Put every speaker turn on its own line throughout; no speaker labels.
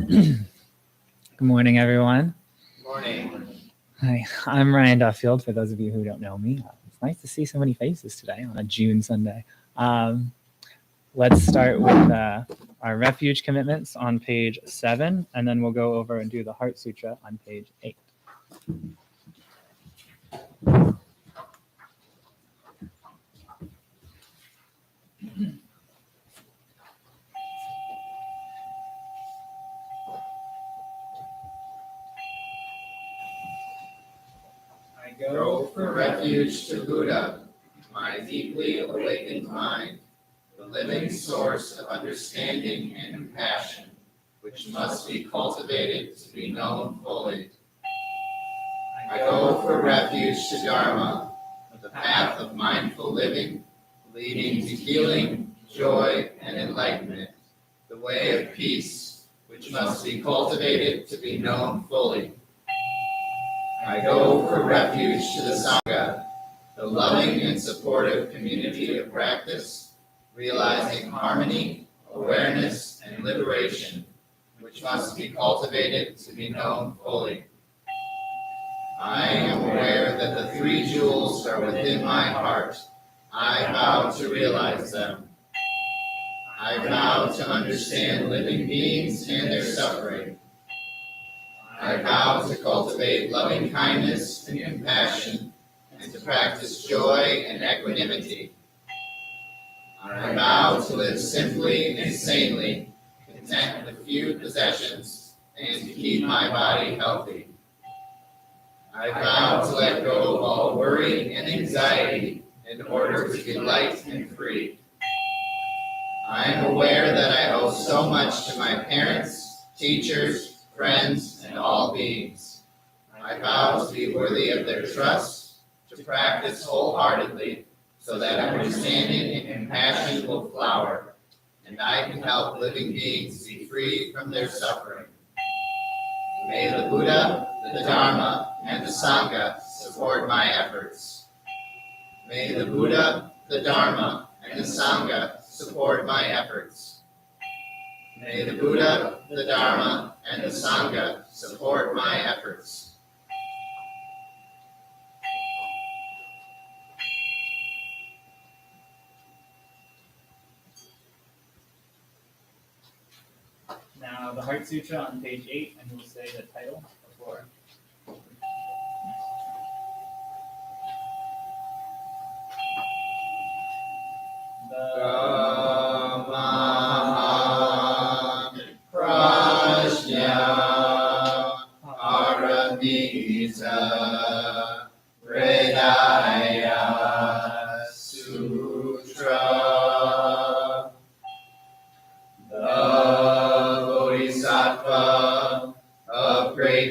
Good morning, everyone.
Morning.
Hi, I'm Ryan Duffield, for those of you who don't know me. It's nice to see so many faces today on a June Sunday. Let's start with our Refuge Commitments on page 7, and then we'll go over and do the Heart Sutra on page 8.
I go for refuge to Buddha, my deeply awakened mind, the living source of understanding and compassion, which must be cultivated to be known fully. I go for refuge to Dharma, the path of mindful living, leading to healing, joy, and enlightenment, the way of peace, which must be cultivated to be known fully. I go for refuge to the Sangha, the loving and supportive community of practice, realizing harmony, awareness, and liberation, which must be cultivated to be known fully. I am aware that the 3 jewels are within my heart. I vow to realize them. I vow to understand living beings and their suffering. I vow to cultivate loving kindness and compassion, and to practice joy and equanimity. I vow to live simply and sanely, content with few possessions, and to keep my body healthy. I vow to let go of all worry and anxiety in order to be light and free. I am aware that I owe so much to my parents, teachers, friends, and all beings. I vow to be worthy of their trust, to practice wholeheartedly, so that understanding and compassion will flower, and I can help living beings be free from their suffering. May the Buddha, the Dharma, and the Sangha support my efforts. May the Buddha, the Dharma, and the Sangha support my efforts. May the Buddha, the Dharma, and the Sangha support my efforts.
Now, the Heart Sutra on page 8, and we'll say the title before.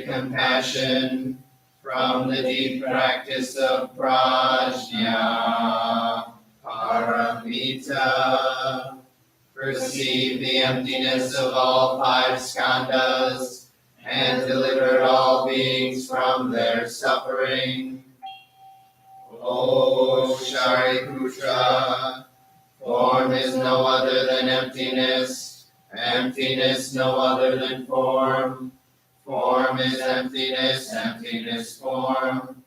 Compassion from the deep practice of prajna, paramita, perceive the emptiness of all 5 skandhas, and delivered all beings from their suffering. O Shariputra, form is no other than emptiness, emptiness no other than form. Form is emptiness, emptiness form.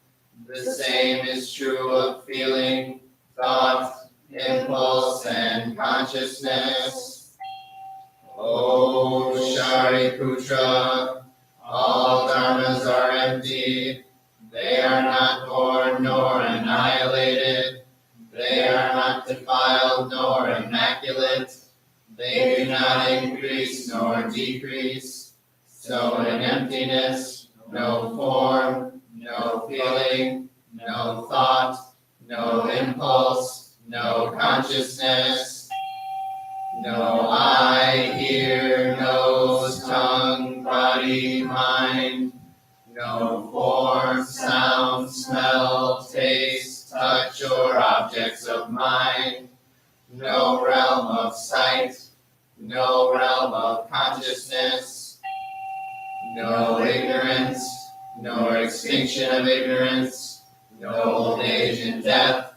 The same is true of feeling, thought, impulse, and consciousness. O Shariputra, all dharmas are empty. They are not born nor annihilated. They are not defiled nor immaculate. They do not increase nor decrease. So in emptiness, no form, no feeling, no thought, no impulse, no consciousness, no eye, ear, nose, tongue, body, mind, no form, sound, smell, taste, touch, or objects of mind, no realm of sight, no realm of consciousness, no ignorance, nor extinction of ignorance, no old age and death,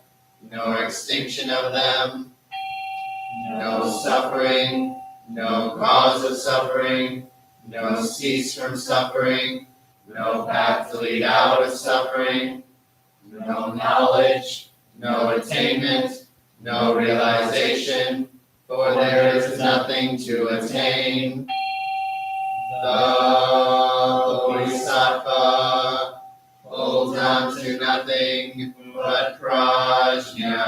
nor extinction of them, no suffering, no cause of suffering, no cease from suffering, no path to lead out of suffering, no knowledge, no attainment, no realization, for there is nothing to attain. The Bodhisattva holds on to nothing but prajna,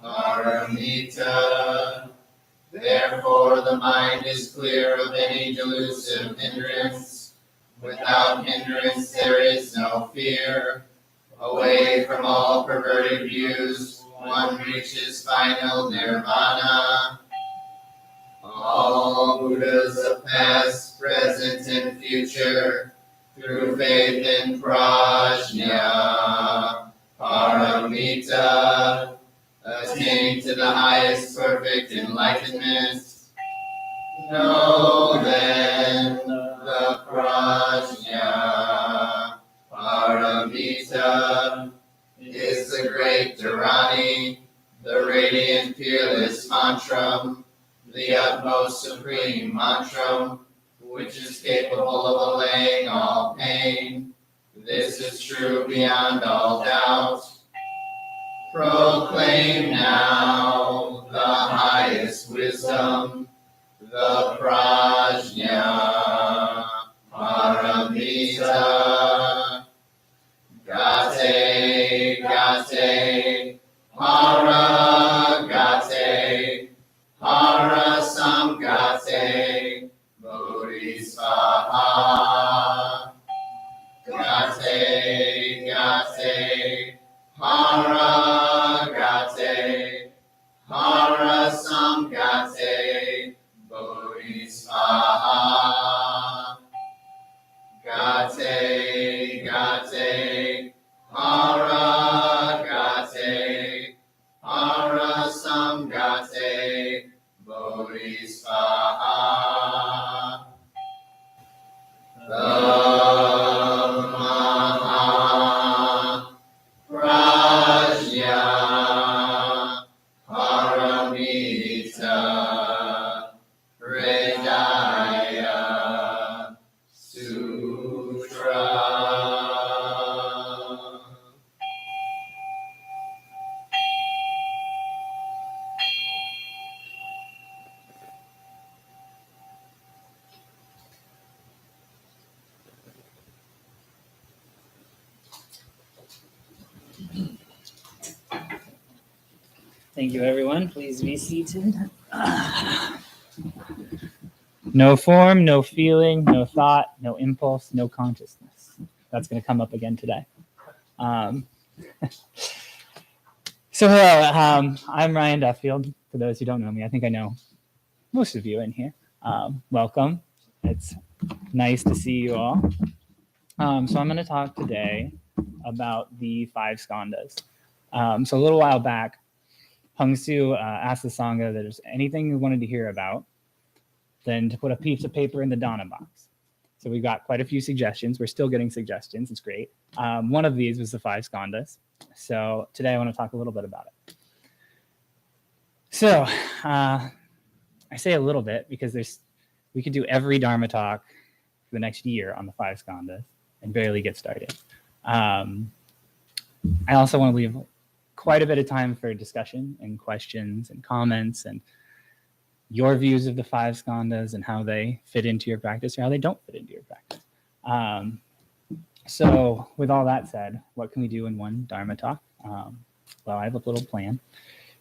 paramita. Therefore the mind is clear of any delusive hindrance. Without hindrance there is no fear. Away from all perverted views, one reaches final nirvana. All Buddhas of past, present, and future, through faith in prajna, paramita, attain to the highest perfect enlightenment. Know then the prajna, paramita, is the great Dharani, the radiant fearless mantram, the utmost supreme mantram, which is capable of allaying all pain. This is true beyond all doubt. Proclaim now the highest wisdom, the prajna, paramita. Gate, gate, hara gate, hara samgate, bodhisvaha. Gate, gate, hara gate, hara samgate, bodhisvaha. Gate, gate, hara gate, hara samgate, bodhisvaha. The maha prajna paramita Hridaya Sutra.
Thank you, everyone. Please be seated. No form, no feeling, no thought, no impulse, no consciousness. That's going to come up again today. So hello, I'm Ryan Duffield. For those who don't know me, I think I know most of you in here. Welcome. It's nice to see you all. So I'm going to talk today about the Five Skandhas. So a little while back, Hung Su asked the Sangha that there's anything you wanted to hear about, then to put a piece of paper in the Dana box. So we got quite a few suggestions. We're still getting suggestions. It's great. One of these was the Five Skandhas. So today I want to talk a little bit about it. So I say a little bit because we could do every Dharma talk for the next year on the Five Skandhas and barely get started. I also want to leave quite a bit of time for discussion and questions and comments and your views of the Five Skandhas and how they fit into your practice or how they don't fit into your practice. So with all that said, what can we do in one Dharma talk? Well, I have a little plan.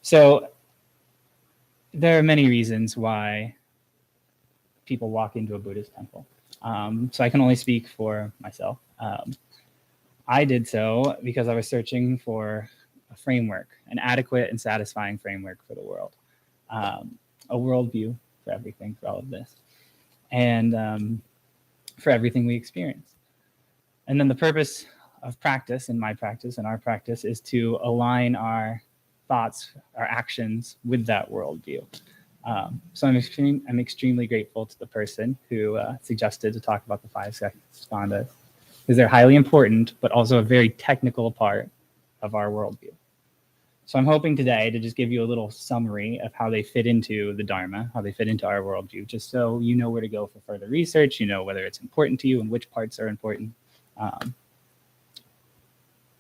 So there are many reasons why people walk into a Buddhist temple. So I can only speak for myself. I did so because I was searching for a framework, an adequate and satisfying framework for the world, a worldview for everything, for all of this, and for everything we experience. And then the purpose of practice, in my practice and our practice, is to align our thoughts, our actions with that worldview. So I'm extremely grateful to the person who suggested to talk about the Five Skandhas, because they're highly important, but also a very technical part of our worldview. So I'm hoping today to just give you a little summary of how they fit into the Dharma, how they fit into our worldview, just so you know where to go for further research, you know whether it's important to you and which parts are important.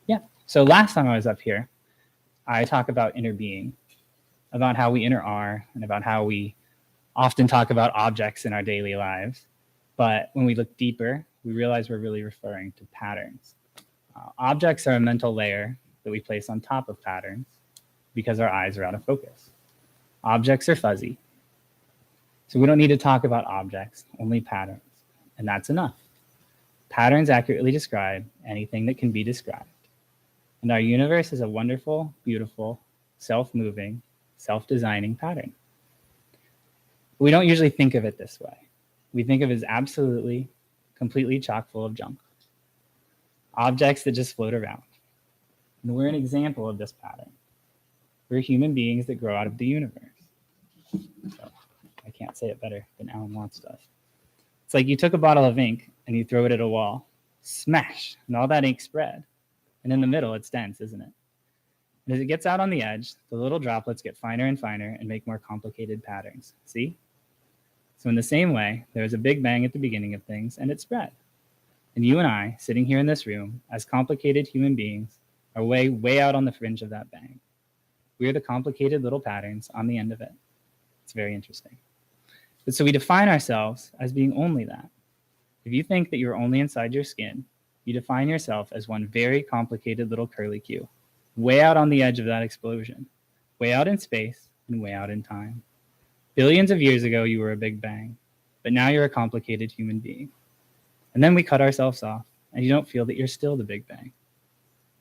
Yeah. So last time I was up here, I talked about inner being, about how we inner are, and about how we often talk about objects in our daily lives. But when we look deeper, we realize we're really referring to patterns. Objects are a mental layer that we place on top of patterns because our eyes are out of focus. Objects are fuzzy. So we don't need to talk about objects, only patterns. And that's enough. Patterns accurately describe anything that can be described. And our universe is a wonderful, beautiful, self-moving, self-designing pattern. We don't usually think of it this way. We think of it as absolutely, completely chock full of junk. Objects that just float around. And we're an example of this pattern. We're human beings that grow out of the universe. So, I can't say it better than Alan Watts does. It's like you took a bottle of ink and you throw it at a wall. Smash! And all that ink spread. And in the middle, it's dense, isn't it? And as it gets out on the edge, the little droplets get finer and finer and make more complicated patterns. See? So in the same way, there was a big bang at the beginning of things, and it spread. And you and I, sitting here in this room, as complicated human beings, are way out on the fringe of that bang. We are the complicated little patterns on the end of it. It's very interesting. But so we define ourselves as being only that. If you think that you're only inside your skin, you define yourself as one very complicated little curlicue, way out on the edge of that explosion, way out in space and way out in time. Billions of years ago, you were a big bang, but now you're a complicated human being. And then we cut ourselves off, and you don't feel that you're still the big bang.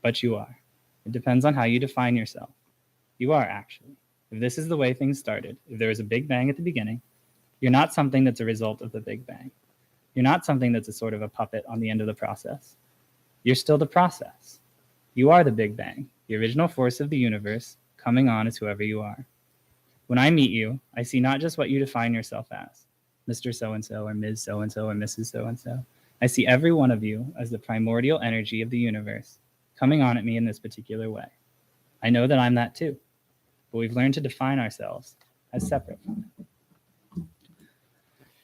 But you are. It depends on how you define yourself. You are, actually. If this is the way things started, if there was a big bang at the beginning, you're not something that's a result of the big bang. You're not something that's a sort of a puppet on the end of the process. You're still the process. You are the Big Bang, the original force of the universe, coming on as whoever you are. When I meet you, I see not just what you define yourself as, Mr. So-and-so or Ms. So-and-so or Mrs. So-and-so. I see every one of you as the primordial energy of the universe coming on at me in this particular way. I know that I'm that too, but we've learned to define ourselves as separate from it.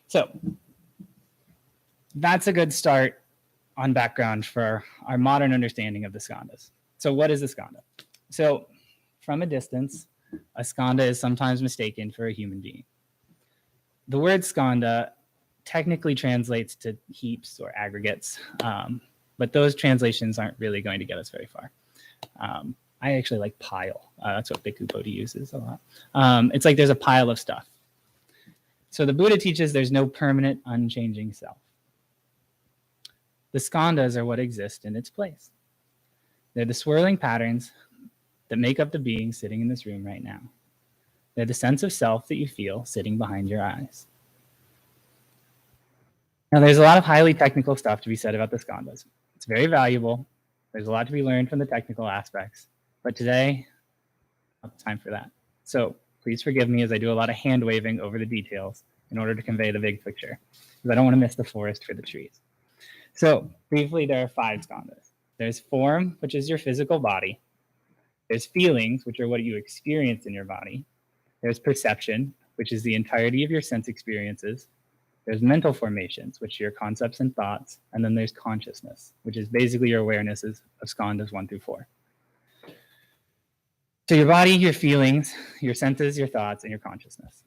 So that's a good start on background for our modern understanding of the skandhas. So what is a skandha? So from a distance, a skandha is sometimes mistaken for a human being. The word skandha technically translates to heaps or aggregates, but those translations aren't really going to get us very far. I actually like pile. That's what Bhikkhu Bodhi uses a lot. It's like there's a pile of stuff. So the Buddha teaches there's no permanent, unchanging self. The skandhas are what exist in its place. They're the swirling patterns that make up the being sitting in this room right now. They're the sense of self that you feel sitting behind your eyes. Now, there's a lot of highly technical stuff to be said about the skandhas. It's very valuable. There's a lot to be learned from the technical aspects. But today, not time for that. So please forgive me as I do a lot of hand waving over the details in order to convey the big picture, because I don't want to miss the forest for the trees. So briefly, there are 5 skandhas. There's form, which is your physical body. There's feelings, which are what you experience in your body. There's perception, which is the entirety of your sense experiences. There's mental formations, which are your concepts and thoughts. And then there's consciousness, which is basically your awarenesses of skandhas 1 through 4. So your body, your feelings, your senses, your thoughts, and your consciousness.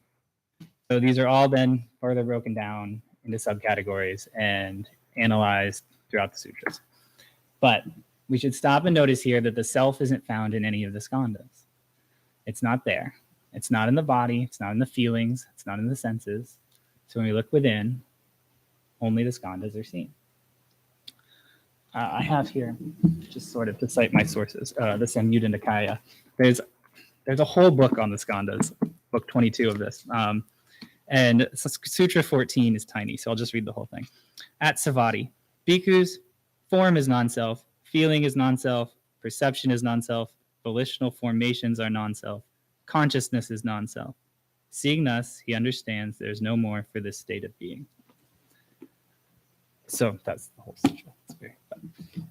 So these are all then further broken down into subcategories and analyzed throughout the sutras. But we should stop and notice here that the self isn't found in any of the skandhas. It's not there. It's not in the body. It's not in the feelings. It's not in the senses. So when we look within, only the skandhas are seen. I have here, just sort of to cite my sources, the Samyutta Nikaya. There's a whole book on the skandhas, book 22 of this. And Sutra 14 is tiny, so I'll just read the whole thing. At Savati, bhikkhus, form is non-self, feeling is non-self, perception is non-self, volitional formations are non-self, consciousness is non-self. Seeing thus, he understands there is no more for this state of being. So that's the whole sutra. It's very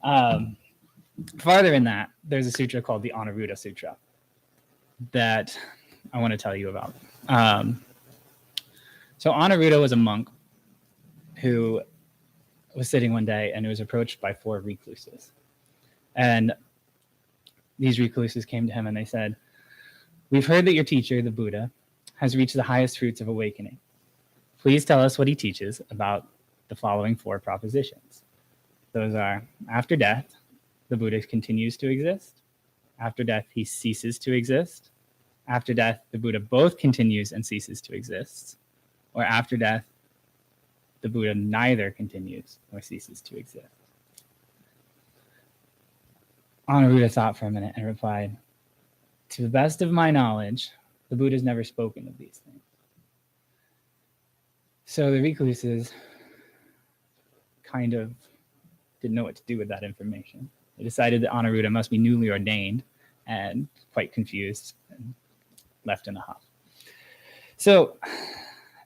fun. Farther in that, there's a sutra called the Honor Sutra. that I want to tell you about. So Honor was a monk who was sitting one day and was approached by 4 recluses. And these recluses came to him and they said, "We've heard that your teacher, the Buddha, has reached the highest fruits of awakening. Please tell us what he teaches about the following 4 propositions." Those are: after death, the Buddha continues to exist. After death, he ceases to exist. After death, the Buddha both continues and ceases to exist. Or after death, the Buddha neither continues nor ceases to exist. Honor thought for a minute and replied, "To the best of my knowledge, the Buddha's never spoken of these things." So the recluses kind of didn't know what to do with that information. They decided that Honor must be newly ordained and quite confused and left in a huff. So,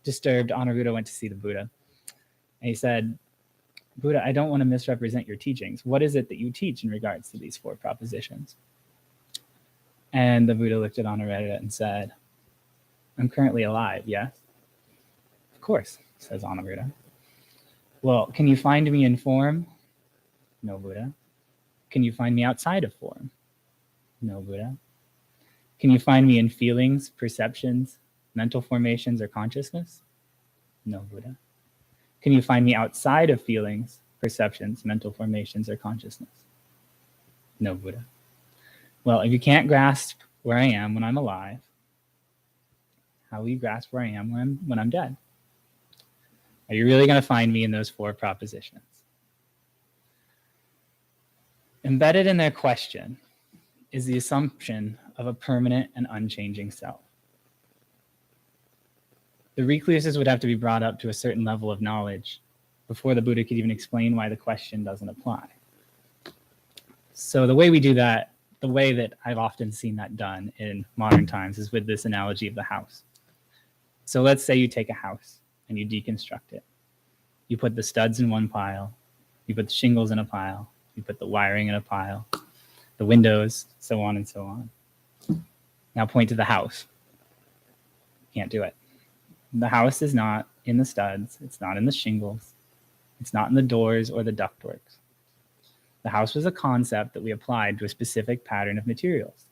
disturbed, Honor went to see the Buddha. And he said, "Buddha, I don't want to misrepresent your teachings. What is it that you teach in regards to these 4 propositions?" And the Buddha looked at Honor and said, "I'm currently alive, yes?" "Of course," says Honor. "Well, can you find me in form?" "No, Buddha." "Can you find me outside of form?" "No, Buddha." "Can you find me in feelings, perceptions, mental formations, or consciousness?" "No, Buddha." "Can you find me outside of feelings, perceptions, mental formations, or consciousness?" "No, Buddha." "Well, if you can't grasp where I am when I'm alive, how will you grasp where I am when I'm dead? Are you really going to find me in those 4 propositions?" Embedded in their question is the assumption of a permanent and unchanging self. The recluses would have to be brought up to a certain level of knowledge before the Buddha could even explain why the question doesn't apply. So the way we do that, the way that I've often seen that done in modern times, is with this analogy of the house. So let's say you take a house and you deconstruct it. You put the studs in one pile, you put the shingles in a pile, you put the wiring in a pile, the windows, so on and so on. Now point to the house. Can't do it. The house is not in the studs, it's not in the shingles, it's not in the doors or the ductworks. The house was a concept that we applied to a specific pattern of materials.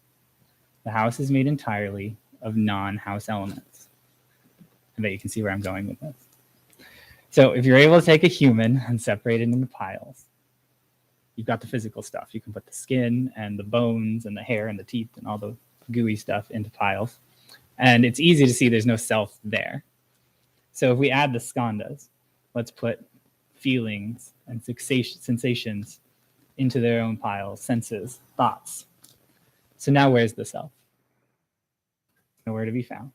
The house is made entirely of non-house elements. I bet you can see where I'm going with this. So if you're able to take a human and separate it into piles, you've got the physical stuff. You can put the skin and the bones and the hair and the teeth and all the gooey stuff into piles. And it's easy to see there's no self there. So if we add the skandhas, let's put feelings and sensations into their own piles, senses, thoughts. So now where's the self? Nowhere to be found.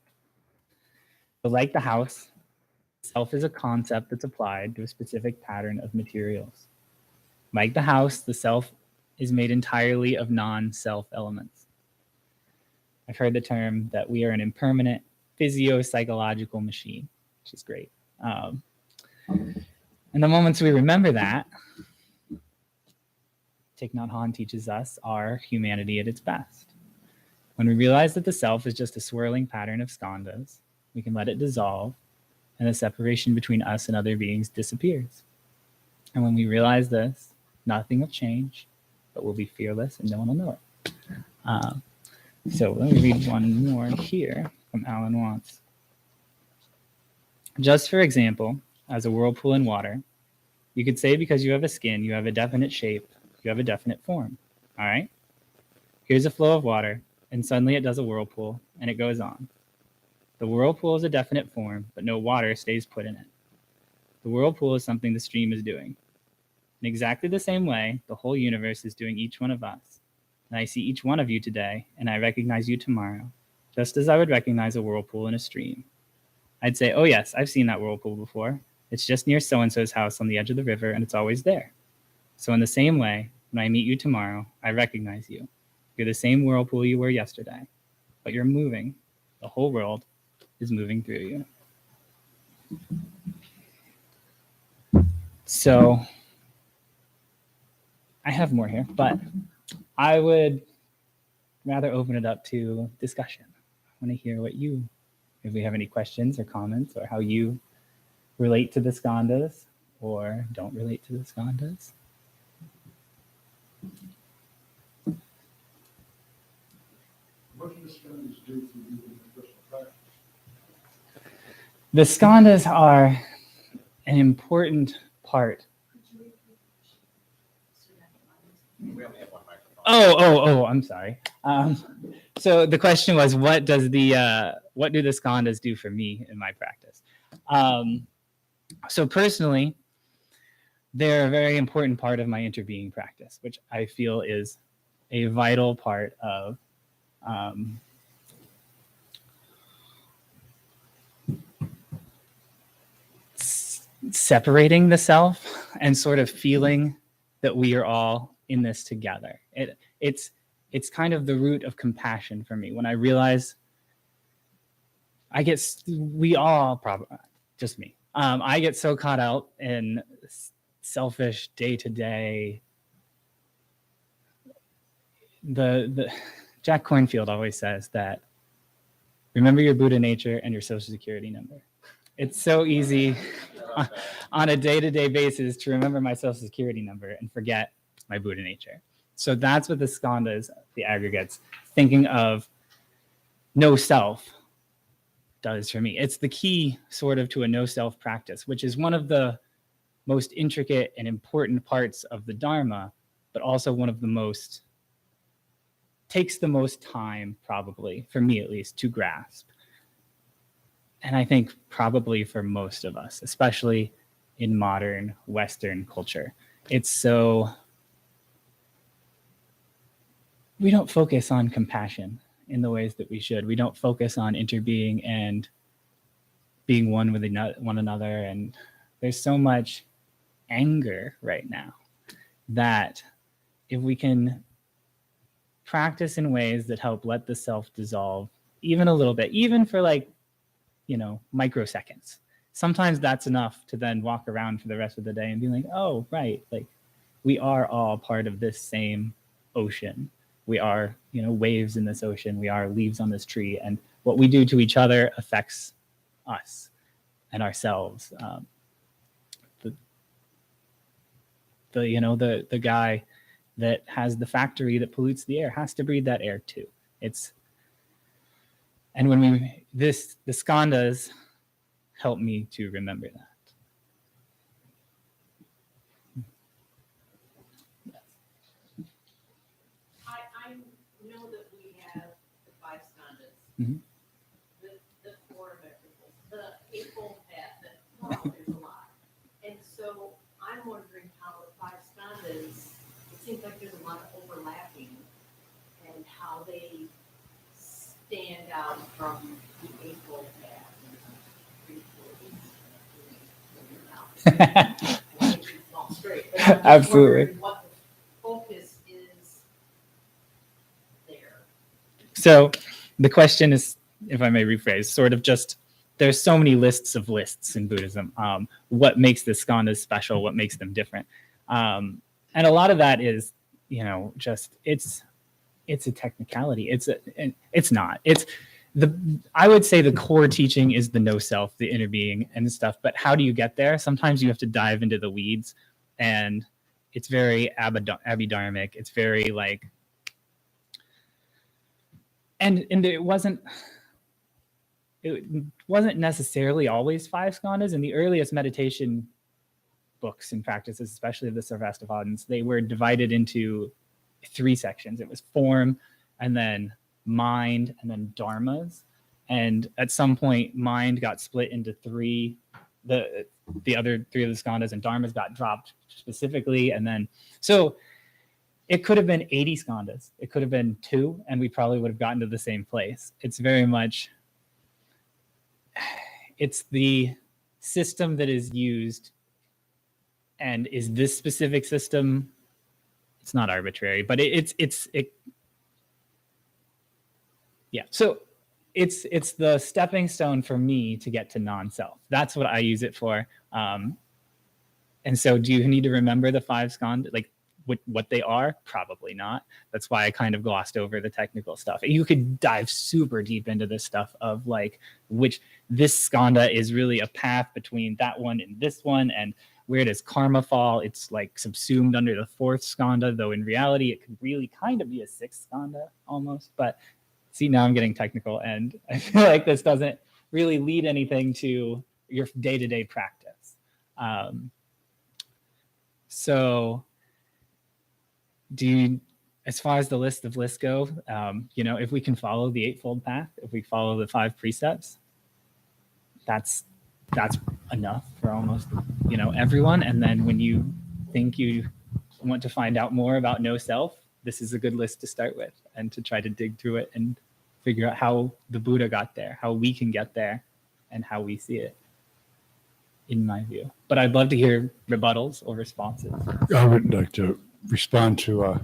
So like the house, self is a concept that's applied to a specific pattern of materials. Like the house, the self is made entirely of non-self elements. I've heard the term that we are an impermanent physio-psychological machine, which is great. And the moments we remember that, Thich Nhat Hanh teaches us, are humanity at its best. When we realize that the self is just a swirling pattern of skandhas, we can let it dissolve, and the separation between us and other beings disappears. And when we realize this, nothing will change, but we'll be fearless and no one will know it. So let me read one more here from Alan Watts. Just for example, as a whirlpool in water, you could say because you have a skin, you have a definite shape, you have a definite form. All right? Here's a flow of water, and suddenly it does a whirlpool, and it goes on. The whirlpool is a definite form, but no water stays put in it. The whirlpool is something the stream is doing. In exactly the same way, the whole universe is doing each one of us. And I see each one of you today, and I recognize you tomorrow, just as I would recognize a whirlpool in a stream. I'd say, oh yes, I've seen that whirlpool before. It's just near so-and-so's house on the edge of the river, and it's always there. So in the same way, when I meet you tomorrow, I recognize you. You're the same whirlpool you were yesterday, but you're moving. The whole world is moving through you. So I have more here, but I would rather open it up to discussion. I want to hear if we have any questions or comments, or how you relate to the skandhas or don't relate to the skandhas.
What do the skandhas do for you in your personal practice?
The skandhas are an important part.
We only have one microphone.
Oh, I'm sorry. So the question was, what do the skandhas do for me in my practice? So personally, they're a very important part of my interbeing practice, which I feel is a vital part of separating the self and sort of feeling that we are all in this together. It's kind of the root of compassion for me. When I realize we all probably, just me. I get so caught out in selfish day-to-day. The Jack Kornfield always says that, remember your Buddha nature and your social security number. It's so easy on a day-to-day basis to remember my social security number and forget my Buddha nature. So that's what the skandhas, the aggregates, thinking of no self does for me. It's the key sort of to a no self practice, which is one of the most intricate and important parts of the Dharma, but also one of the most, takes the most time probably, for me at least, to grasp. And I think probably for most of us, especially in modern Western culture, it's so, we don't focus on compassion in the ways that we should. We don't focus on interbeing and being one with one another. And there's so much anger right now that if we can practice in ways that help let the self dissolve even a little bit, even for microseconds, sometimes that's enough to then walk around for the rest of the day and be like, oh, right, like we are all part of this same ocean. We are, waves in this ocean. We are leaves on this tree. And what we do to each other affects us and ourselves. The guy that has the factory that pollutes the air has to breathe that air too. And when the skandhas help me to remember that.
I know that we have the Five Skandas,
Mhm.
the four vegetables, the eightfold path, there's a lot. And so I'm wondering how the Five Skandas, it seems like there's a lot of overlapping, and how they stand out from the eightfold path.
Absolutely.
What the focus is there.
So the question is, if I may rephrase, sort of just, there's so many lists of lists in Buddhism. What makes the skandhas special? What makes them different? And a lot of that is, just it's a technicality. It's not. I would say the core teaching is the no self, the inner being and stuff. But how do you get there? Sometimes you have to dive into the weeds, and it's very abhidharmic. It's very like, and it wasn't necessarily always five skandhas. In the earliest meditation books and practices, especially the Sarvastivadins, they were divided into 3 sections. It was form, and then mind, and then dharmas. And at some point, mind got split into 3. The other 3 of the skandhas and dharmas got dropped specifically. And then, so it could have been 80 skandhas. It could have been 2, and we probably would have gotten to the same place. It's very much, it's the system that is used. And is this specific system, it's not arbitrary, but yeah. So it's the stepping stone for me to get to non-self. That's what I use it for. And so do you need to remember the 5 skandhas? Like, what they are? Probably not. That's why I kind of glossed over the technical stuff. You could dive super deep into this stuff of like which this skanda is really a path between that one and this one, and where does karma fall? It's like subsumed under the fourth skanda, though in reality it could really kind of be a sixth skanda almost. But see, now I'm getting technical, and I feel like this doesn't really lead anything to your day-to-day practice. So do you, as far as the list of lists go, if we can follow the Eightfold Path, if we follow the 5 precepts, that's enough for almost, everyone. And then when you think you want to find out more about no self, this is a good list to start with and to try to dig through it and figure out how the Buddha got there, how we can get there, and how we see it, in my view. But I'd love to hear rebuttals or responses.
I would like to respond to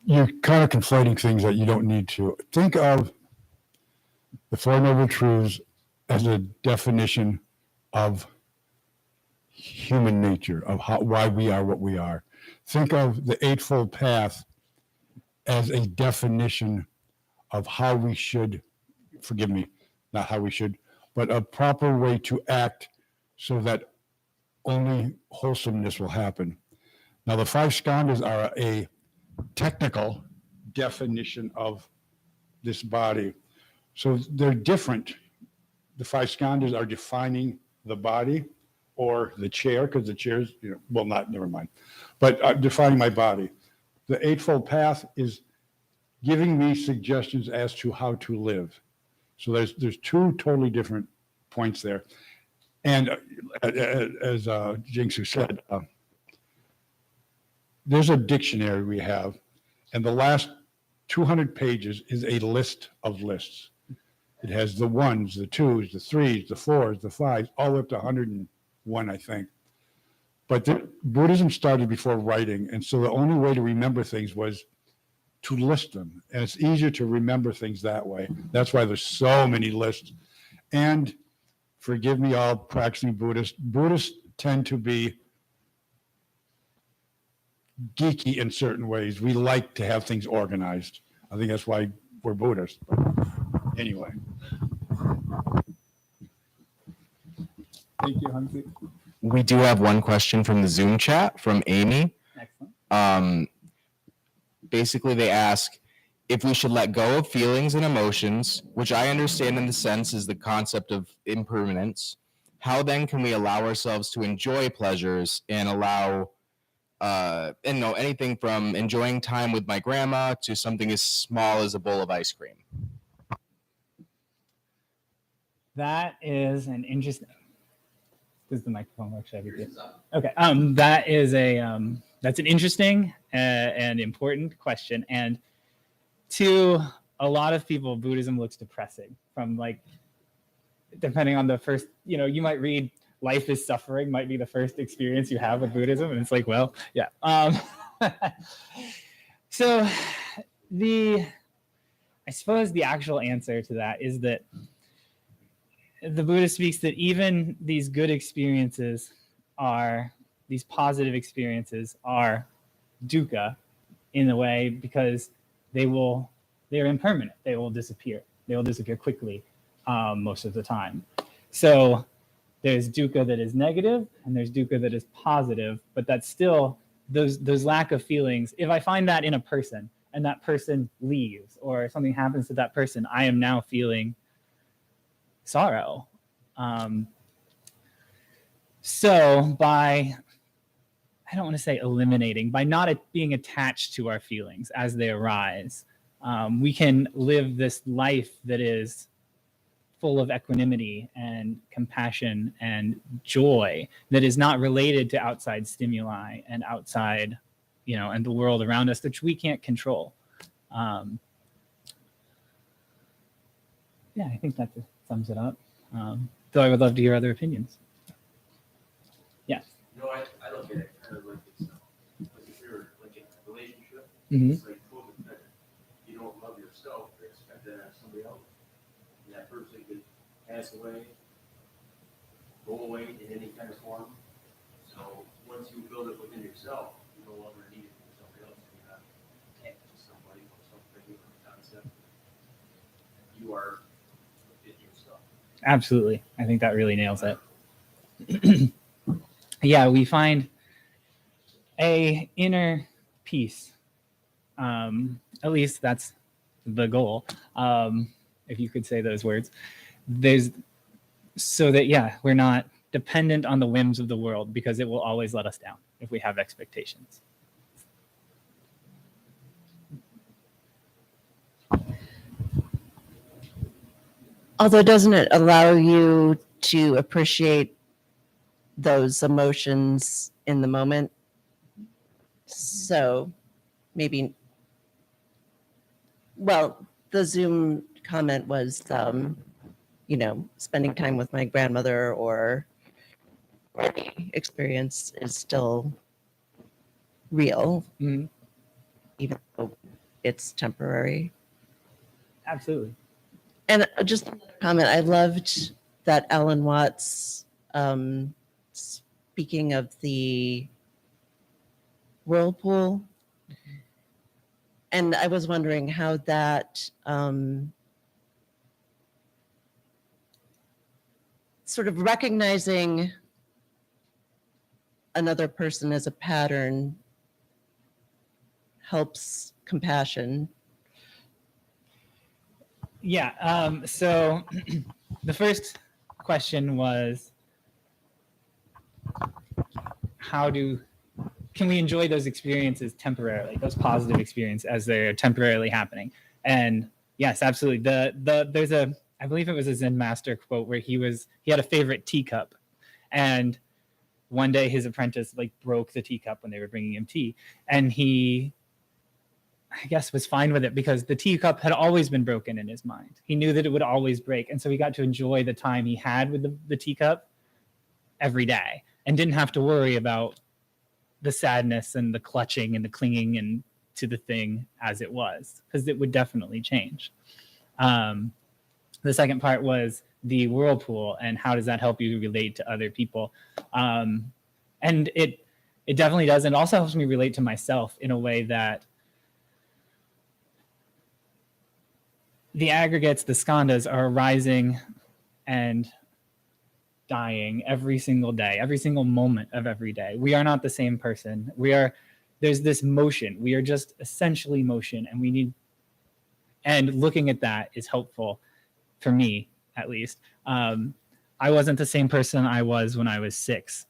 you're kind of conflating things that you don't need to. Think of the Four Noble Truths as a definition of human nature, of why we are what we are. Think of the Eightfold Path as a definition of how we should, forgive me, not how we should, but a proper way to act so that only wholesomeness will happen. Now, the 5 Skandhas are a technical definition of this body. So they're different. The 5 Skandhas are defining the body or the chair, because the chair's, never mind. But defining my body. The Eightfold Path is giving me suggestions as to how to live. So there's 2 totally different points there. And as Jing Su said, there's a dictionary we have, and the last 200 pages is a list of lists. It has the 1s, the 2s, the 3s, the 4s, the 5s, all up to 101, I think. But Buddhism started before writing, and so the only way to remember things was to list them. And it's easier to remember things that way. That's why there's so many lists. And forgive me, all practicing Buddhists. Buddhists tend to be geeky in certain ways. We like to have things organized. I think that's why we're Buddhists. But anyway.
Thank you, Hansi.
We do have one question from the Zoom chat from Amy.
Excellent.
Basically, they ask if we should let go of feelings and emotions, which I understand in the sense is the concept of impermanence. How then can we allow ourselves to enjoy pleasures and allow, anything from enjoying time with my grandma to something as small as a bowl of ice cream?
That is an interesting. Does the microphone work? Should I be good? Okay. That is that's an interesting and important question. And to a lot of people, Buddhism looks depressing. From like, depending on the first, you might read "Life is Suffering" might be the first experience you have with Buddhism, and it's like, well, yeah. So I suppose the actual answer to that is that the Buddha speaks that even these good experiences these positive experiences are dukkha in a way, because they're impermanent. They will disappear. They will disappear quickly most of the time. So there's dukkha that is negative and there's dukkha that is positive, but that's still those lack of feelings. If I find that in a person and that person leaves or something happens to that person, I am now feeling sorrow. So by, I don't want to say eliminating, by not being attached to our feelings as they arise, we can live this life that is full of equanimity and compassion and joy, that is not related to outside stimuli and outside, and the world around us, which we can't control. Yeah, I think that sums it up. Though I would love to hear other opinions. Yes.
I don't get it. Kind of like it's like if you're like in a relationship,
Mm-hmm.
it's like codependent. You don't love yourself, you expect that out of somebody else. And that person could pass away, go away in any kind of form. So once you build it within yourself, you no longer need it from somebody else. You have somebody or something or concept. You are it yourself.
Absolutely. I think that really nails it. Yeah, we find a inner peace. At least that's the goal. If you could say those words. There's so that, yeah, we're not dependent on the whims of the world, because it will always let us down if we have expectations.
Although, doesn't it allow you to appreciate those emotions in the moment? So maybe, well, the Zoom comment was, spending time with my grandmother or any experience is still real,
Mhm.
even though it's temporary.
Absolutely.
And just another comment, I loved that Alan Watts, speaking of the whirlpool. And I was wondering how that sort of recognizing another person as a pattern helps compassion.
Yeah. So the first question was, can we enjoy those experiences temporarily, those positive experiences as they're temporarily happening? And yes, absolutely. There's I believe it was a Zen master quote where he had a favorite teacup, and one day his apprentice broke the teacup when they were bringing him tea, and he, I guess, was fine with it because the teacup had always been broken in his mind. He knew that it would always break, and so he got to enjoy the time he had with the teacup every day, and didn't have to worry about the sadness and the clutching and the clinging and to the thing as it was, because it would definitely change. The second part was the whirlpool, and how does that help you relate to other people? And it definitely does, and also helps me relate to myself in a way that the aggregates, the skandhas, are arising and dying every single day, every single moment of every day. We are not the same person. There's this motion. We are just essentially motion, and looking at that is helpful for me, at least. I wasn't the same person I was when I was 6,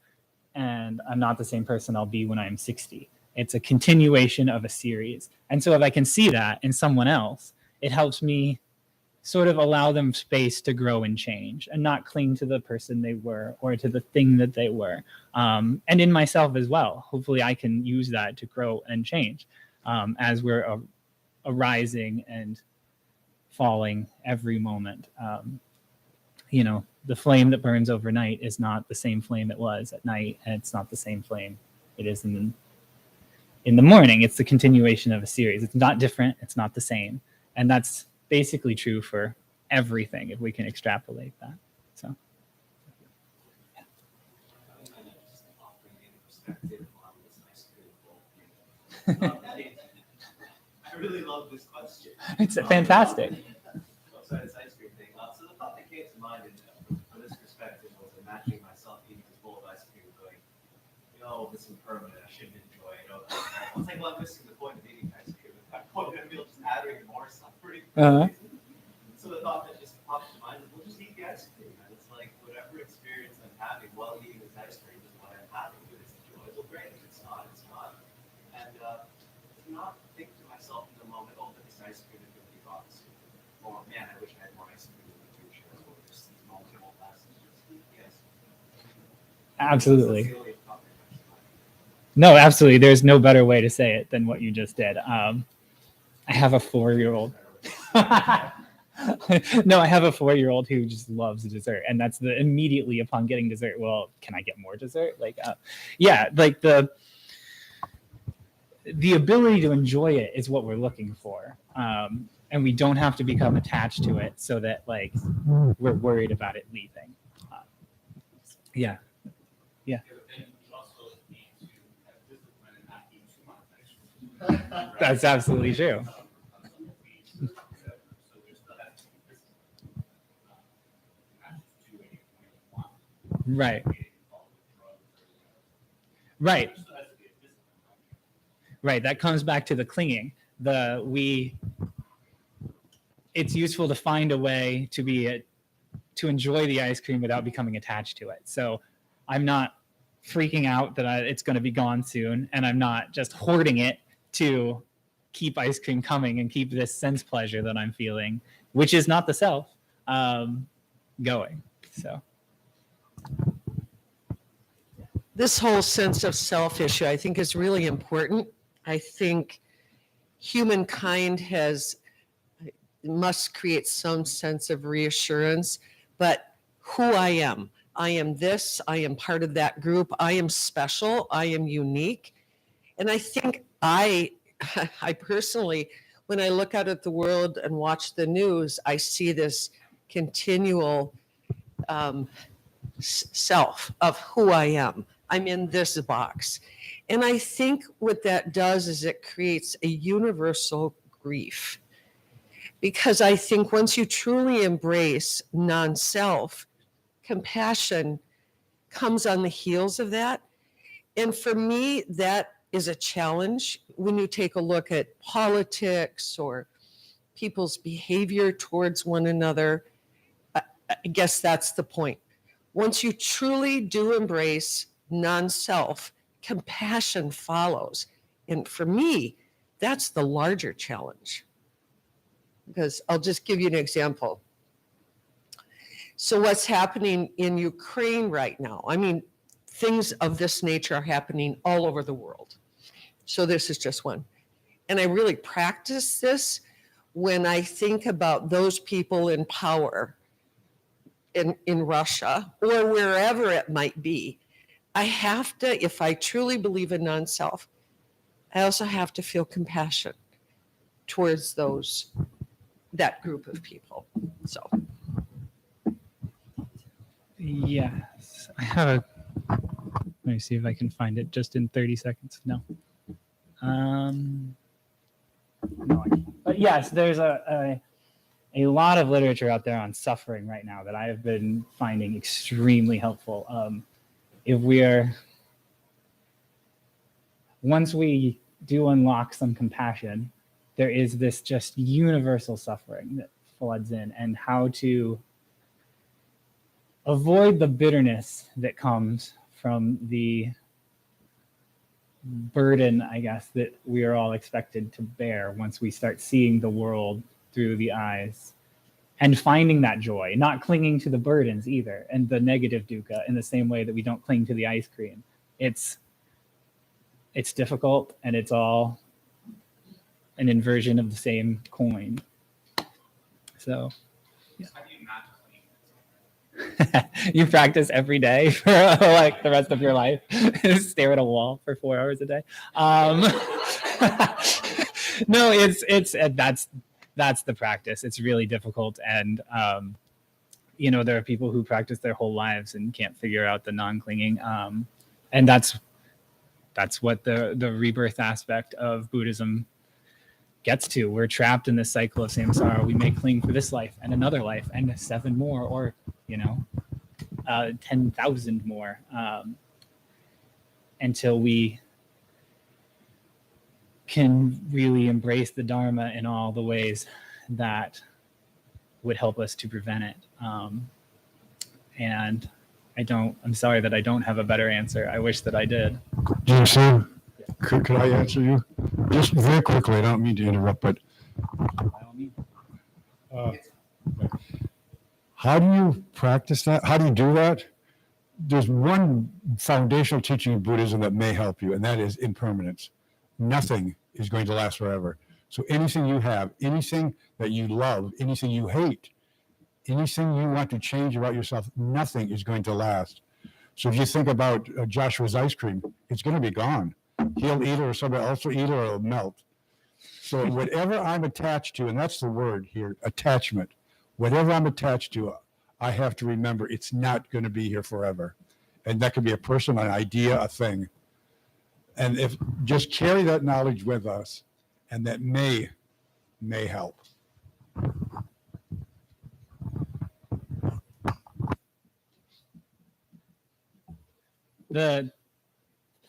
and I'm not the same person I'll be when I'm 60. It's a continuation of a series. And so if I can see that in someone else, it helps me sort of allow them space to grow and change, and not cling to the person they were or to the thing that they were. And in myself as well. Hopefully I can use that to grow and change as we're arising and falling every moment. The flame that burns overnight is not the same flame it was at night, and it's not the same flame it is in the morning. It's the continuation of a series. It's not different. It's not the same. And that's basically true for everything if we can extrapolate that. So
I really love this question.
it's fantastic.
So this ice cream thing. So the thought that came to mind from this perspective was imagining myself eating this bowl of ice cream, going, this is impermanent. I shouldn't enjoy it. I was like, well, I'm missing the point of eating ice cream. At that point, I'm going to be just adding more suffering. So the thought that just popped to mind is, we'll just eat the ice cream. And it's like, whatever experience I'm having while eating this ice cream is what I'm having. If it's enjoyable, great. If it's not, it's not. And to not think to myself in the moment, but this ice cream is going to be gone soon. Or, man, I wish I had more ice cream in the future. Or just these moments won't last. Yes.
Absolutely.
That's the only thought that comes to mind.
No, absolutely. There's no better way to say it than what you just did. I have a 4-year-old. No, I have a 4-year-old who just loves dessert, and that's immediately upon getting dessert. Well, can I get more dessert? The ability to enjoy it is what we're looking for, and we don't have to become attached to it so that we're worried about it leaving. Yeah.
And also it means
That's absolutely true. Right. Right. Right. That comes back to the clinging. It's useful to find a way to enjoy the ice cream without becoming attached to it. So I'm not freaking out that it's going to be gone soon, and I'm not just hoarding it to keep ice cream coming and keep this sense pleasure that I'm feeling, which is not the self, going. So.
This whole sense of self issue, I think, is really important. I think humankind must create some sense of reassurance, but who I am this, I am part of that group, I am special, I am unique. And I think I personally, when I look out at the world and watch the news, I see this continual self of who I am. I'm in this box. And I think what that does is it creates a universal grief. Because I think once you truly embrace non-self, compassion comes on the heels of that. And for me, that is a challenge when you take a look at politics or people's behavior towards one another. I guess that's the point. Once you truly do embrace non-self, compassion follows. And for me, that's the larger challenge. Because I'll just give you an example. So what's happening in Ukraine right now? I mean, things of this nature are happening all over the world. So this is just one. And I really practice this when I think about those people in power in Russia or wherever it might be. I have to, if I truly believe in non-self, I also have to feel compassion towards that group of people. So.
Yes, I have let me see if I can find it just in 30 seconds. No. No, I can't. But yes, there's a lot of literature out there on suffering right now that I have been finding extremely helpful. Once we do unlock some compassion, there is this just universal suffering that floods in, and how to avoid the bitterness that comes from the burden, I guess, that we are all expected to bear once we start seeing the world through the eyes and finding that joy, not clinging to the burdens either, and the negative dukkha in the same way that we don't cling to the ice cream. It's difficult, and it's all an inversion of the same coin. So, yeah. You practice every day for like the rest of your life. Stare at a wall for 4 hours a day. No, that's the practice. It's really difficult, and there are people who practice their whole lives and can't figure out the non-clinging, and that's what the rebirth aspect of Buddhism gets to. We're trapped in this cycle of samsara. We may cling for this life and another life and 7 more, or 10,000 more, until we can really embrace the Dharma in all the ways that would help us to prevent it. And I'm sorry that I don't have a better answer. I wish that I did.
Jing Su, could I answer you? Just very quickly, I don't mean to interrupt, but
By all means.
how do you practice that? How do you do that? There's one foundational teaching in Buddhism that may help you, and that is impermanence. Nothing is going to last forever. So anything you have, anything that you love, anything you hate, anything you want to change about yourself, nothing is going to last. So if you think about Joshua's ice cream, it's going to be gone. He'll eat it, or somebody else will eat it, or it'll melt. So whatever I'm attached to, and that's the word here, attachment, whatever I'm attached to, I have to remember it's not going to be here forever. And that could be a person, an idea, a thing. And if just carry that knowledge with us, and that may help.
The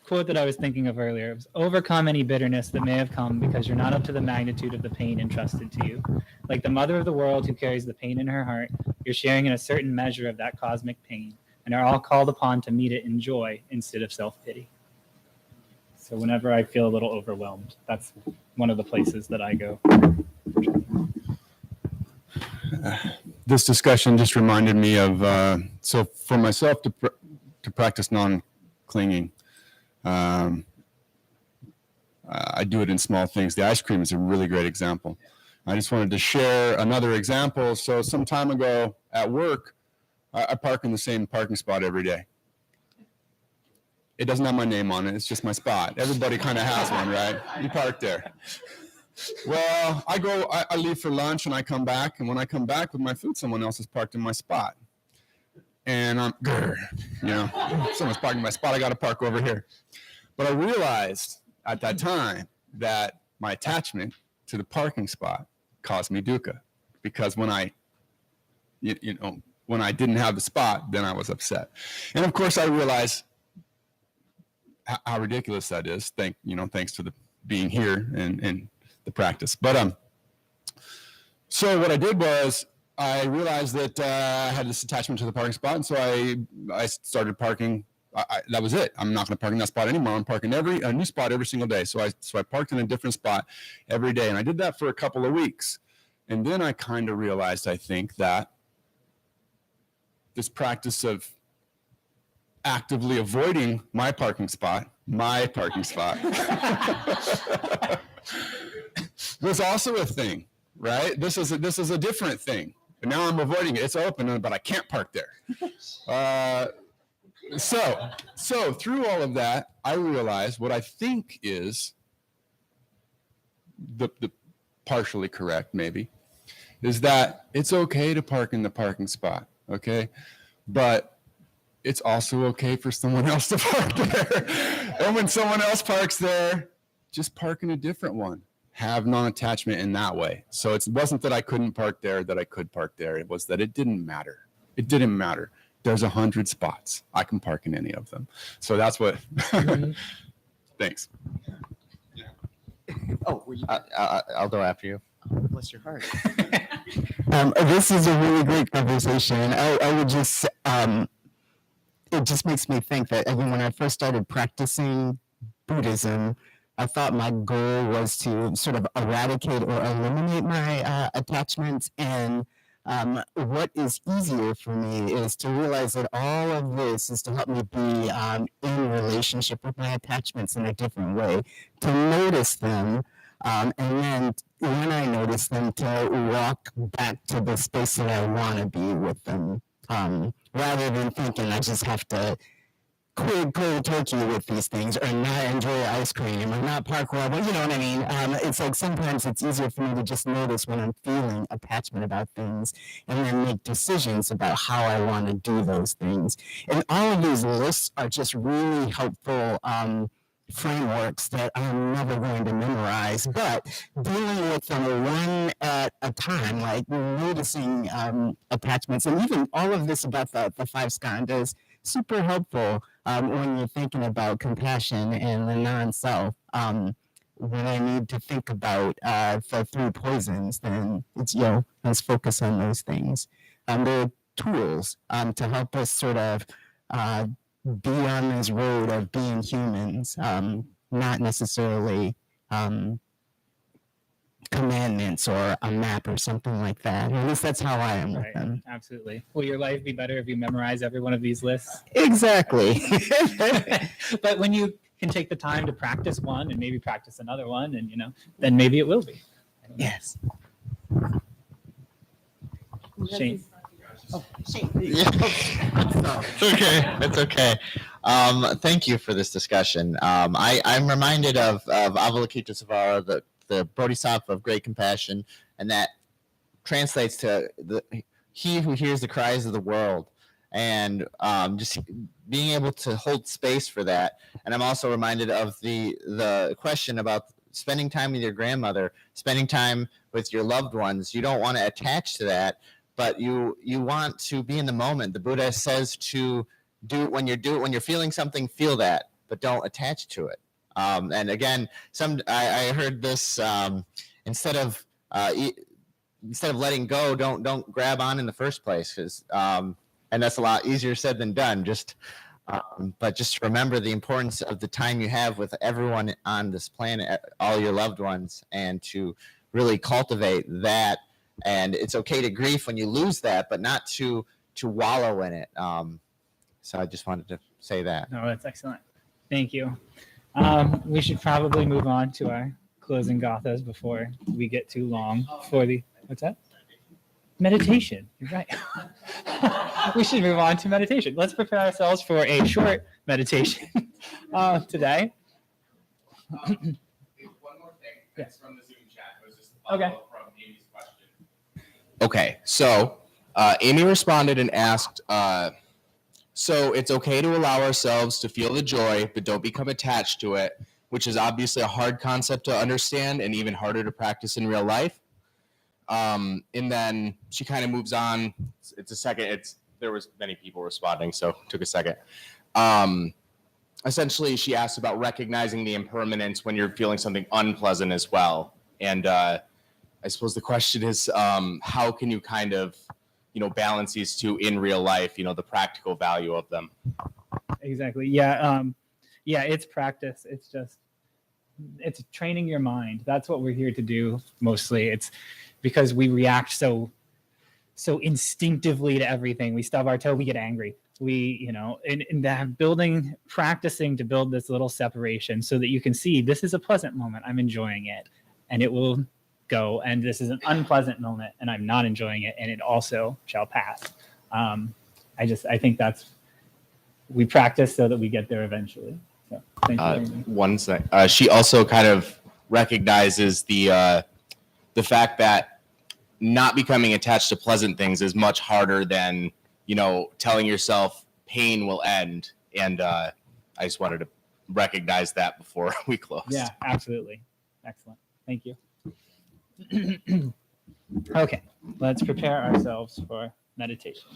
quote that I was thinking of earlier was, overcome any bitterness that may have come because you're not up to the magnitude of the pain entrusted to you. Like the mother of the world who carries the pain in her heart, you're sharing in a certain measure of that cosmic pain and are all called upon to meet it in joy instead of self-pity. So whenever I feel a little overwhelmed, that's one of the places that I go.
This discussion just reminded me of, so for myself to practice non-clinging, I do it in small things. The ice cream is a really great example. I just wanted to share another example. So some time ago at work, I park in the same parking spot every day. It doesn't have my name on it. It's just my spot. Everybody kind of has one, right? You park there. Well, I leave for lunch and I come back. And when I come back with my food, someone else is parked in my spot. And I'm, someone's parking in my spot. I got to park over here. But I realized at that time that my attachment to the parking spot caused me dukkha, because when I didn't have the spot, then I was upset. And of course, I realized how ridiculous that is. Thanks to the being here and the practice. But so what I did was I realized that I had this attachment to the parking spot, and so I started parking. That was it. I'm not going to park in that spot anymore. I'm parking a new spot every single day. So I parked in a different spot every day, and I did that for a couple of weeks. And then I kind of realized, I think, that this practice of actively avoiding my parking spot was also a thing, right? This is a different thing. And now I'm avoiding it. It's open, but I can't park there. So through all of that, I realized what I think is the partially correct, maybe, is that it's okay to park in the parking spot, okay? But it's also okay for someone else to park there. And when someone else parks there, just park in a different one. Have non-attachment in that way. So it wasn't that I couldn't park there, that I could park there. It was that it didn't matter. It didn't matter. There's 100 spots. I can park in any of them. So that's what. Thanks.
Oh, I'll go after you.
Bless your heart.
This is a really great conversation. I would just, it just makes me think that when I first started practicing Buddhism, I thought my goal was to sort of eradicate or eliminate my attachments. And what is easier for me is to realize that all of this is to help me be in relationship with my attachments in a different way, to notice them. And then when I notice them, to walk back to the space that I want to be with them, rather than thinking I just have to quit cold turkey with these things, or not enjoy ice cream, or not park well, you know what I mean? It's like sometimes it's easier for me to just notice when I'm feeling attachment about things, and then make decisions about how I want to do those things. And all of these lists are just really helpful frameworks that I'm never going to memorize, but dealing with them one at a time, like noticing attachments, and even all of this about the Five Skandhas, super helpful when you're thinking about compassion and the non-self. When I need to think about the three poisons, then it's, let's focus on those things. They're tools to help us sort of be on this road of being humans, not necessarily commandments or a map or something like that. At least that's how I am with them.
Absolutely. Will your life be better if you memorize every one of these lists?
Exactly.
But when you can take the time to practice one and maybe practice another one, and then maybe it will be.
Yes.
Shane.
It's okay. Thank you for this discussion. I'm reminded of Avalokitesvara, the Bodhisattva of great compassion, and that translates to he who hears the cries of the world. and just being able to hold space for that. And I'm also reminded of the question about spending time with your grandmother, spending time with your loved ones. You don't want to attach to that, but you want to be in the moment. The Buddha says to do it when you're feeling something, feel that, but don't attach to it. And again, I heard this, instead of letting go, don't grab on in the first place, because and that's a lot easier said than done. But just remember the importance of the time you have with everyone on this planet, all your loved ones, and to really cultivate that. And it's okay to grieve when you lose that, but not to wallow in it. So I just wanted to say that.
No, that's excellent. Thank you. We should probably move on to our closing gathas before we get too long for the, what's that? Meditation. You're right. We should move on to meditation. Let's prepare ourselves for a short meditation today.
One more thing. It's from the Zoom chat. It was just a follow-up from Amy's question.
Okay, so Amy responded and asked, so it's okay to allow ourselves to feel the joy, but don't become attached to it, which is obviously a hard concept to understand and even harder to practice in real life. And then she kind of moves on. It's a second. There was many people responding, so it took a second. Essentially, she asked about recognizing the impermanence when you're feeling something unpleasant as well. And I suppose the question is, how can you kind of, balance these two in real life? The practical value of them.
Exactly. Yeah. Yeah. It's practice. It's training your mind. That's what we're here to do mostly. It's because we react so instinctively to everything. We stub our toe, we get angry. In that practicing to build this little separation so that you can see this is a pleasant moment, I'm enjoying it, and it will go. And this is an unpleasant moment and I'm not enjoying it, and it also shall pass. I think we practice so that we get there eventually. So thank you.
One sec. She also kind of recognizes the fact that not becoming attached to pleasant things is much harder than, telling yourself pain will end. And I just wanted to recognize that before we close.
Yeah, absolutely. Excellent. Thank you. Okay, let's prepare ourselves for meditation.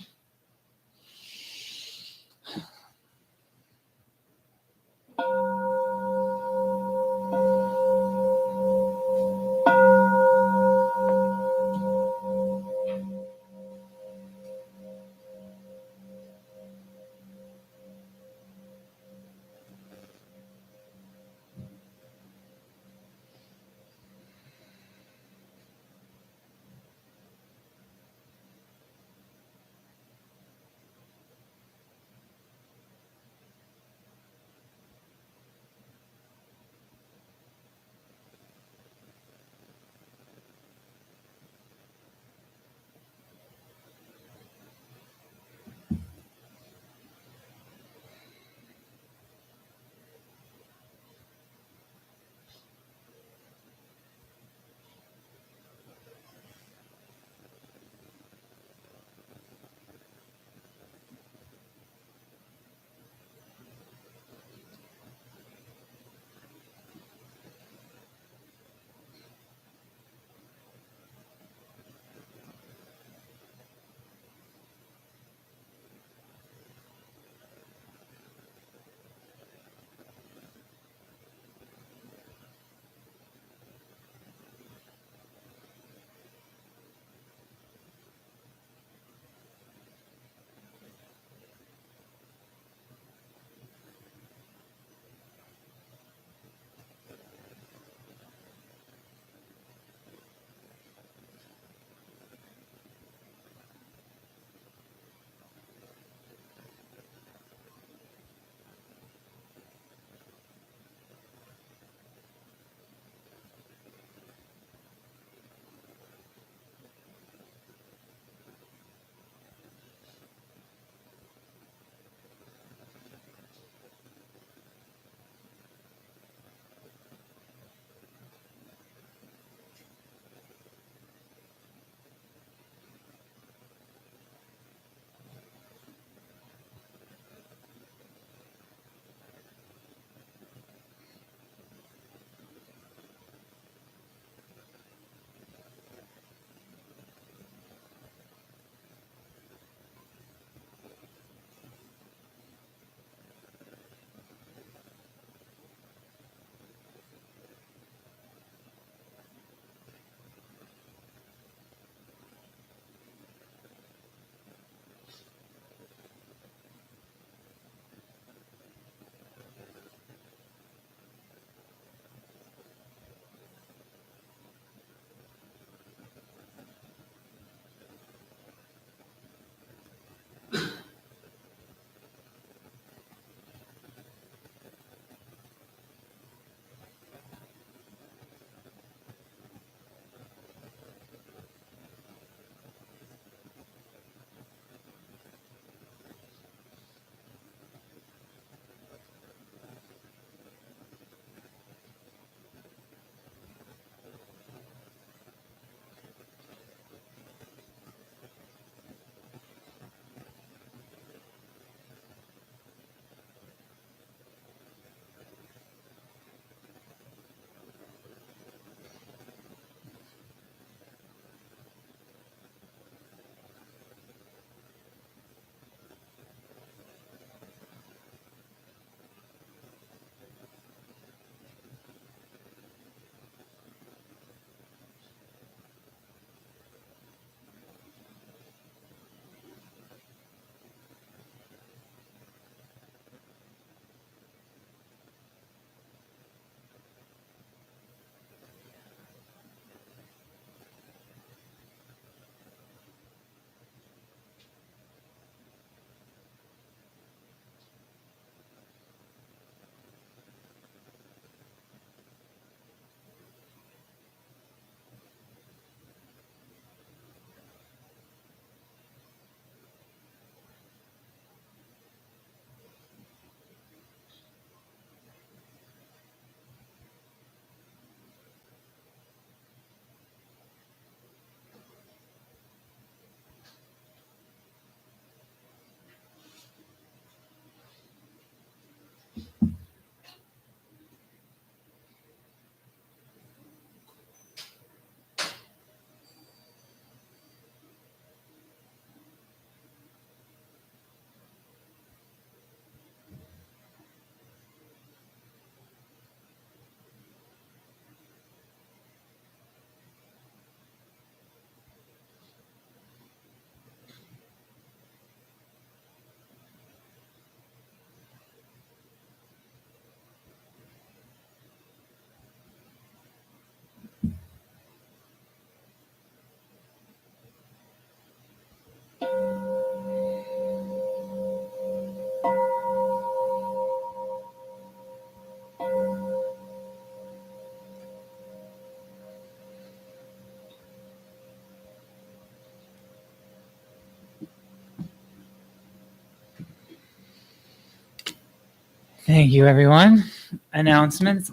Thank you, everyone. Announcements.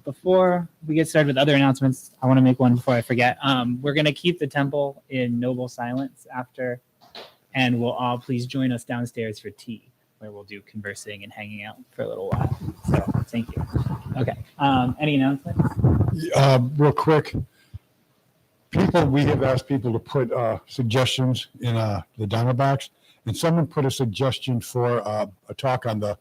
Before we get started with other announcements, I want to make one before I forget. We're going to keep the temple in noble silence after, and we'll all please join us downstairs for tea, where we'll do conversing and hanging out for a little while. So thank you. Okay. Any announcements?
Real quick, we have asked people to put suggestions in the Dharma box, and someone put a suggestion for a talk on the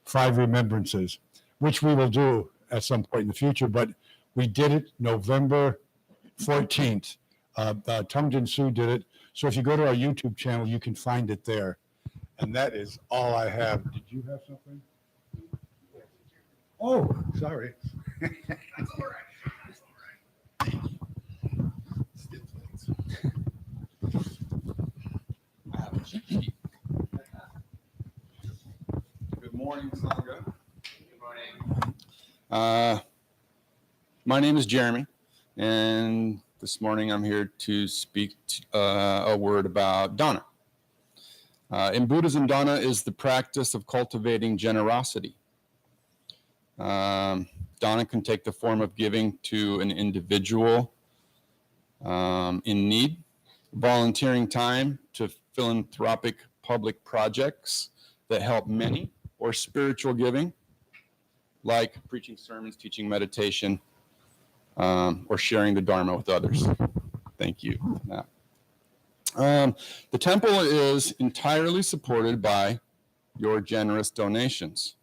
5 remembrances, which we will do at some point in the future, but we did it November 14th. Jing Su did it. So if you go to our YouTube channel, you can find it there. And that is all I have. Did you have something? Oh, sorry.
That's all right. That's all right. I have a cheat sheet. Good morning, Sangha. Good morning. My name is Jeremy, and this morning I'm here to speak a word about dana. In Buddhism, dana is the practice of cultivating generosity. Dana can take the form of giving to an individual in need, volunteering time to philanthropic public projects that help many, or spiritual giving, like preaching sermons, teaching meditation, or sharing the Dharma with others. Thank you. The temple is entirely supported by your generous donations.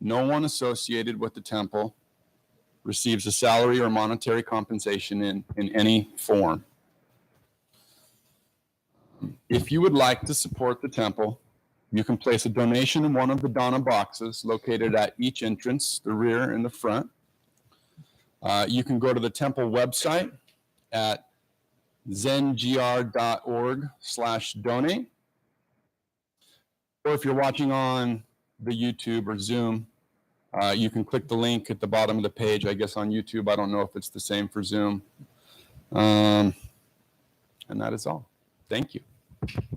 No one associated with the temple receives a salary or monetary compensation in any form. If you would like to support the temple, you can place a donation in one of the dana boxes located at each entrance, the rear and the front. You can go to the temple website at zengr.org/donate. Or if you're watching on the YouTube or Zoom, you can click the link at the bottom of the page. I guess on YouTube, I don't know if it's the same for Zoom. And that is all. Thank you.
Thank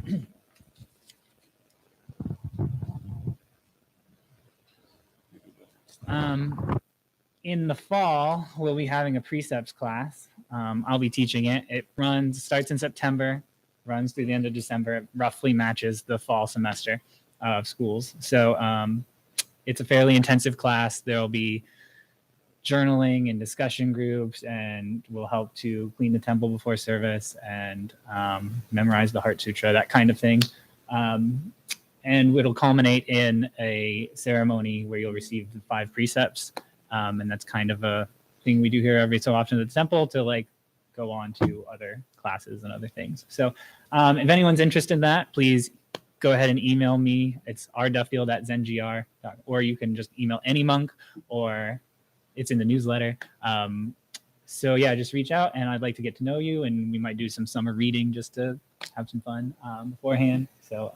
you. In the fall, we'll be having a Precepts class. I'll be teaching it. It starts in September, runs through the end of December. It roughly matches the fall semester of schools. So it's a fairly intensive class. There'll be journaling and discussion groups, and we'll help to clean the temple before service and memorize the Heart Sutra, that kind of thing. And it'll culminate in a ceremony where you'll receive the 5 precepts. And that's kind of a thing we do here every so often at the temple to like go on to other classes and other things. So if anyone's interested in that, please go ahead and email me. It's rduffield@zengr.org, or you can just email any monk, or it's in the newsletter. So yeah, just reach out, and I'd like to get to know you, and we might do some summer reading just to have some fun beforehand. So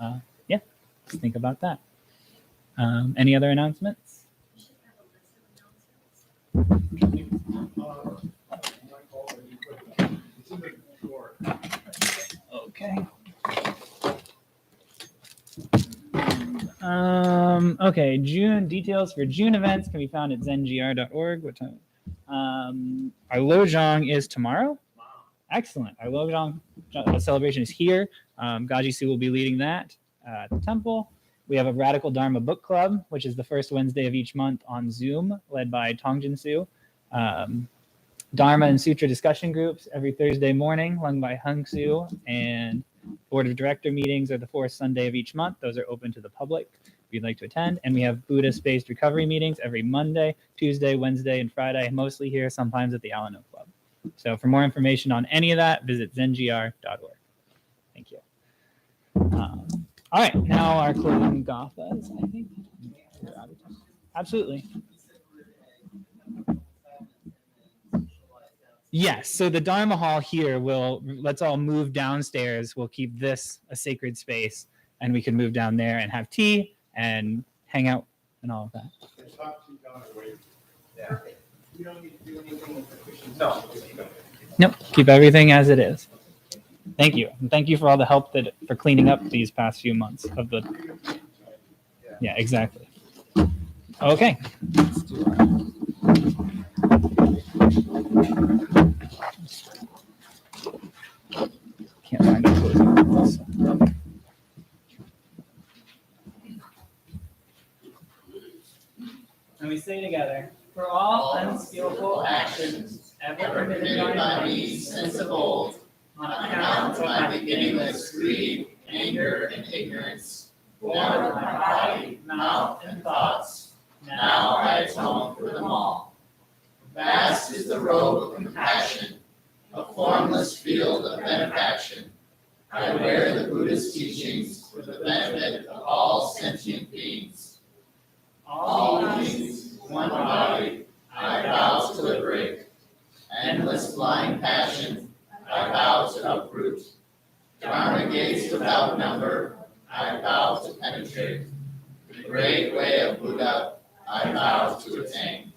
yeah, just think about that. Any other announcements? Okay. Okay, June details for June events can be found at zengr.org. What time? Our Lojong is tomorrow. Excellent. Our Lojong celebration is here. Gaji Su will be leading that at the temple. We have a Radical Dharma book club, which is the first Wednesday of each month on Zoom, led by Jing Su. Dharma and Sutra discussion groups every Thursday morning, run by Hung Su, and Board of Director meetings are the 4th Sunday of each month. Those are open to the public if you'd like to attend. And we have Buddhist-based recovery meetings every Monday, Tuesday, Wednesday, and Friday, mostly here, sometimes at the Alano Club. So for more information on any of that, visit zengr.org. Thank you. All right, now our closing gathas, I think. Absolutely. Yes, so the Dharma hall here let's all move downstairs. We'll keep this a sacred space, and we can move down there and have tea and hang out and all of that.
Yeah. You don't need to do anything with the cushions. No, just keep it.
Nope, keep everything as it is. Thank you. And thank you for all the help for cleaning up these past few months of the.
Yeah.
Yeah, exactly. Okay. Let's do can't find a closing. And we say together, for all unskillful actions ever committed by me since of old, on account of my beginningless greed, anger, and ignorance, born of my body, mouth, and thoughts, now I atone for them all. Vast is the robe of compassion, a formless field of benefaction. I wear the Buddhist teachings for the benefit of all sentient beings. All beings, one body, I vow to liberate. Endless blind passion, I vow to uproot. Dharma gates without number, I vow to penetrate. The great way of Buddha, I vow to attain.